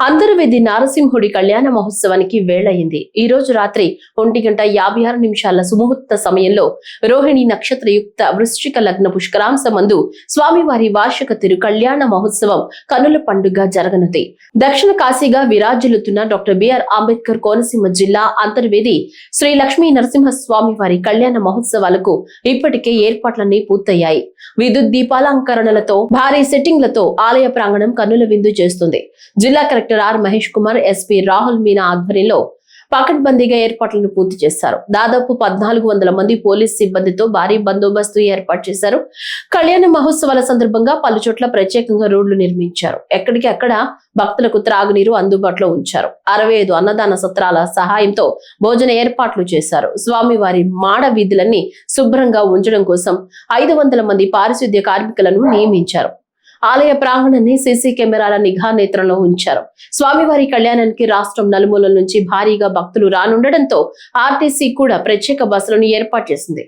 అంతర్వేది నారసింహుడి కళ్యాణ మహోత్సవానికి వేళయింది. ఈ రోజు రాత్రి 1:56 సుముహూర్త సమయంలో రోహిణి నక్షత్రయుక్త వృశ్చిక లగ్న పుష్కరాంశమందు స్వామివారి వార్షిక తిరు కళ్యాణ మహోత్సవం కనుల పండుగ జరగనుంది. దక్షిణ కాశీగా విరాజిల్లుతున్న డాక్టర్ బిఆర్ అంబేద్కర్ కోనసీమ జిల్లా అంతర్వేది శ్రీ లక్ష్మీ నరసింహస్వామి వారి కళ్యాణ మహోత్సవాలకు ఇప్పటికే ఏర్పాట్లన్నీ పూర్తయ్యాయి. విద్యుత్ దీపాలంకరణలతో భారీ సెట్టింగ్లతో ఆలయ ప్రాంగణం కన్నుల విందు చేస్తుంది. జిల్లా collector R Mahesh Kumar, SP Rahul Meena ఆధ్వర్యంలో పకడ్బందీగా ఏర్పాట్లను పూర్తి చేశారు. దాదాపు 1400 మంది పోలీస్ సిబ్బందితో భారీ బందోబస్తు ఏర్పాటు చేశారు. కళ్యాణ మహోత్సవాల సందర్భంగా పలు చోట్ల ప్రత్యేకంగా రోడ్లు నిర్మించారు. ఎక్కడికి అక్కడ భక్తులకు త్రాగునీరు అందుబాటులో ఉంచారు. 65 అన్నదాన సత్రాల సహాయంతో భోజన ఏర్పాట్లు చేశారు. స్వామివారి మాడ వీధులన్నీ శుభ్రంగా ఉంచడం కోసం 500 మంది పారిశుద్ధ్య కార్మికులను నియమించారు. ఆలయ ప్రాంగణాన్ని సీసీ కెమెరాల నిఘా నేత్రంలో ఉంచారు. స్వామివారి కళ్యాణానికి రాష్ట్రం నలుమూలల నుంచి భారీగా భక్తులు రానుండడంతో ఆర్టీసీ కూడా ప్రత్యేక బస్సులను ఏర్పాటు చేసింది.